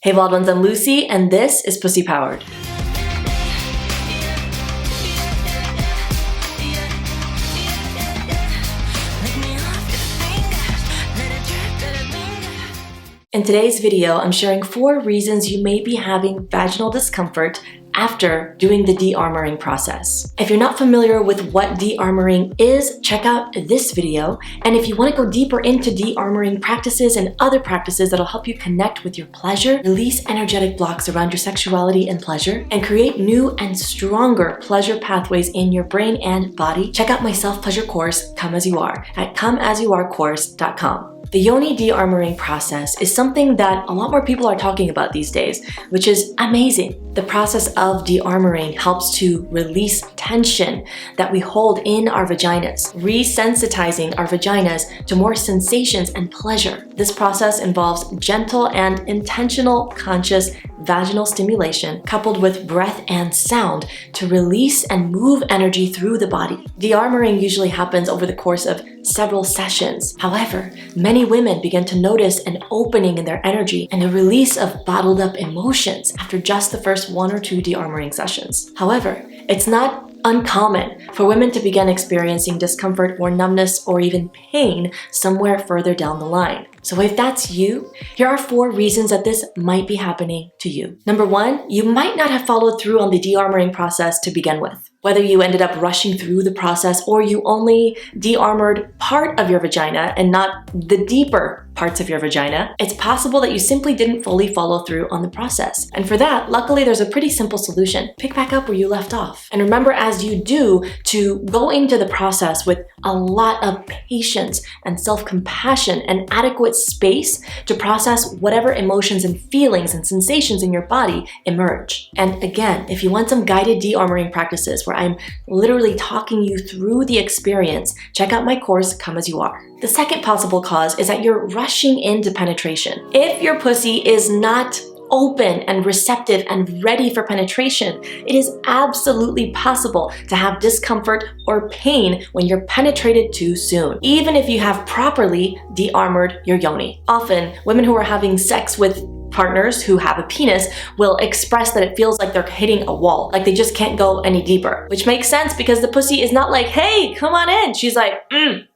Hey loved ones, I'm Lucy, and this is Pussy Powered. In today's video, I'm sharing 4 reasons you may be having vaginal discomfort after doing the dearmoring process. If you're not familiar with what dearmoring is, check out this video. And if you want to go deeper into dearmoring practices and other practices that'll help you connect with your pleasure, release energetic blocks around your sexuality and pleasure, and create new and stronger pleasure pathways in your brain and body, check out my self-pleasure course, Come As You Are, at comeasyouarecourse.com. The yoni dearmoring process is something that a lot more people are talking about these days, which is amazing. The process of dearmoring helps to release tension that we hold in our vaginas, resensitizing our vaginas to more sensations and pleasure. This process involves gentle and intentional conscious vaginal stimulation coupled with breath and sound to release and move energy through the body. Dearmoring usually happens over the course of several sessions. However, many women begin to notice an opening in their energy and a release of bottled up emotions after just the first 1 or 2 dearmoring sessions. However, it's not uncommon for women to begin experiencing discomfort or numbness or even pain somewhere further down the line. So if that's you, here are 4 reasons that this might be happening to you. Number 1, you might not have followed through on the dearmoring process to begin with. Whether you ended up rushing through the process or you only dearmored part of your vagina and not the deeper parts of your vagina, it's possible that you simply didn't fully follow through on the process. And for that, luckily there's a pretty simple solution. Pick back up where you left off. And remember, as you do, to go into the process with a lot of patience and self-compassion and adequate space to process whatever emotions and feelings and sensations in your body emerge. And again, if you want some guided dearmoring practices where I'm literally talking you through the experience, check out my course, Come As You Are. The second possible cause is that you're rushing into penetration. If your pussy is not open and receptive and ready for penetration, it is absolutely possible to have discomfort or pain when you're penetrated too soon, even if you have properly dearmored your yoni. Often, women who are having sex with partners who have a penis will express that it feels like they're hitting a wall, like they just can't go any deeper, which makes sense because the pussy is not like, hey, come on in. She's like,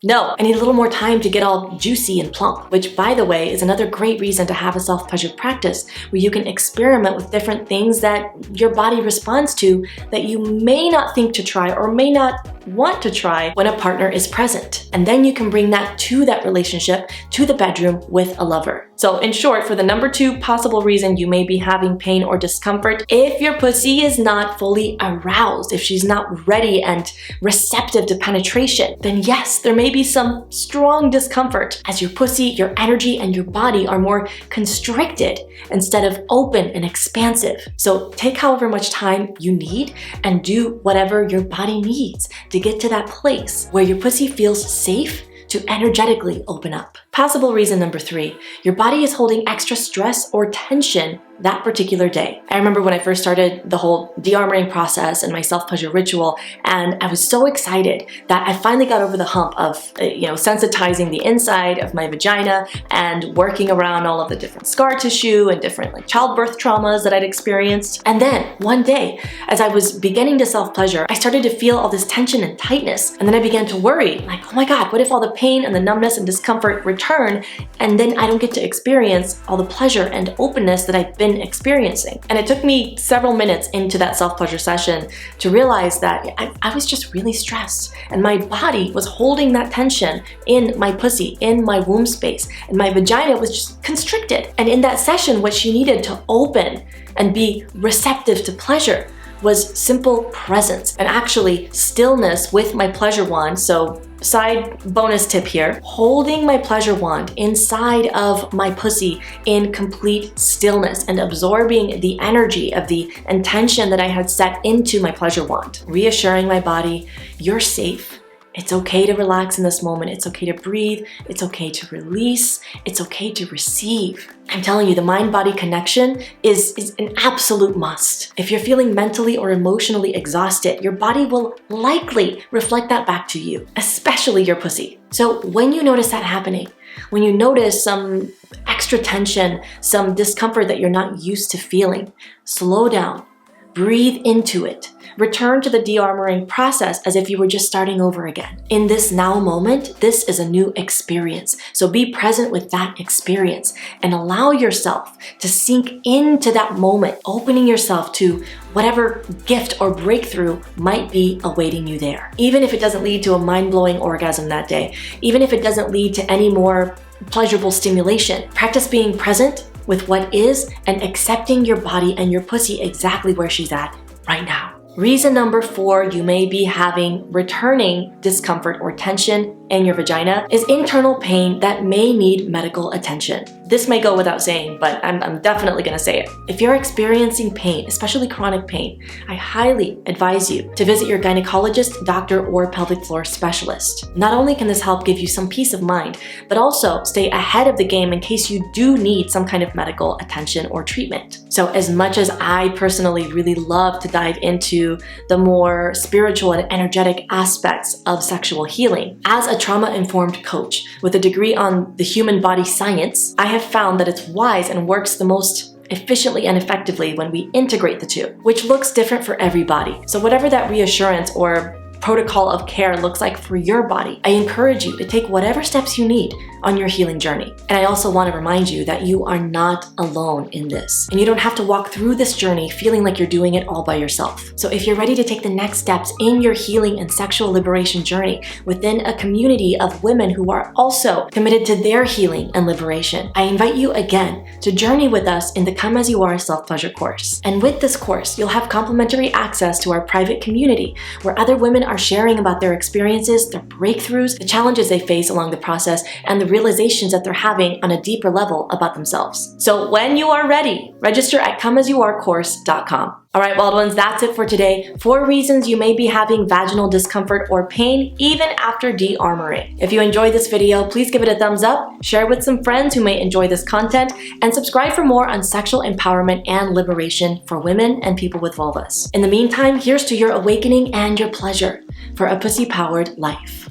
no, I need a little more time to get all juicy and plump, which by the way is another great reason to have a self-pleasure practice where you can experiment with different things that your body responds to that you may not think to try or may not want to try when a partner is present. And then you can bring that to that relationship, to the bedroom with a lover. So in short, for the number 2 possible reason you may be having pain or discomfort, if your pussy is not fully aroused, if she's not ready and receptive to penetration, then yes, there may be some strong discomfort as your pussy, your energy, and your body are more constricted instead of open and expansive. So take however much time you need and do whatever your body needs to get to that place where your pussy feels safe to energetically open up. Possible reason number 3, your body is holding extra stress or tension that particular day. I remember when I first started the whole dearmoring process and my self-pleasure ritual, and I was so excited that I finally got over the hump of sensitizing the inside of my vagina and working around all of the different scar tissue and different childbirth traumas that I'd experienced. And then one day, as I was beginning to self-pleasure, I started to feel all this tension and tightness, and then I began to worry, like, oh my God, what if all the pain and the numbness and discomfort return and then I don't get to experience all the pleasure and openness that I've been experiencing? And it took me several minutes into that self-pleasure session to realize that I was just really stressed and my body was holding that tension in my pussy, in my womb space, and my vagina was just constricted. And in that session, what she needed to open and be receptive to pleasure was simple presence and actually stillness with my pleasure wand. So side bonus tip here, holding my pleasure wand inside of my pussy in complete stillness and absorbing the energy of the intention that I had set into my pleasure wand, reassuring my body, you're safe. It's okay to relax in this moment. It's okay to breathe. It's okay to release. It's okay to receive. I'm telling you, the mind-body connection is an absolute must. If you're feeling mentally or emotionally exhausted, your body will likely reflect that back to you, especially your pussy. So when you notice that happening, When you notice some extra tension, some discomfort that you're not used to feeling, slow down, breathe into it. Return to the dearmoring process as if you were just starting over again. In this now moment, this is a new experience. So be present with that experience and allow yourself to sink into that moment, opening yourself to whatever gift or breakthrough might be awaiting you there. Even if it doesn't lead to a mind-blowing orgasm that day, even if it doesn't lead to any more pleasurable stimulation, practice being present with what is and accepting your body and your pussy exactly where she's at right now. Reason number 4 you may be having returning discomfort or tension in your vagina is internal pain that may need medical attention. This may go without saying, but I'm definitely gonna say it. If you're experiencing pain, especially chronic pain, I highly advise you to visit your gynecologist, doctor, or pelvic floor specialist. Not only can this help give you some peace of mind, but also stay ahead of the game in case you do need some kind of medical attention or treatment. So as much as I personally really love to dive into the more spiritual and energetic aspects of sexual healing, as a trauma-informed coach with a degree on the human body science, I have found that it's wise and works the most efficiently and effectively when we integrate the two, which looks different for everybody. So whatever that reassurance or protocol of care looks like for your body, I encourage you to take whatever steps you need on your healing journey. And I also want to remind you that you are not alone in this. And you don't have to walk through this journey feeling like you're doing it all by yourself. So if you're ready to take the next steps in your healing and sexual liberation journey within a community of women who are also committed to their healing and liberation, I invite you again to journey with us in the Come As You Are Self-Pleasure course. And with this course, you'll have complimentary access to our private community where other women are sharing about their experiences, their breakthroughs, the challenges they face along the process, and the realizations that they're having on a deeper level about themselves. So when you are ready, register at comeasyouarecourse.com. All right, wild ones, that's it for today. 4 reasons you may be having vaginal discomfort or pain even after dearmoring. If you enjoyed this video, please give it a thumbs up, share it with some friends who may enjoy this content, and subscribe for more on sexual empowerment and liberation for women and people with vulvas. In the meantime, here's to your awakening and your pleasure for a pussy-powered life.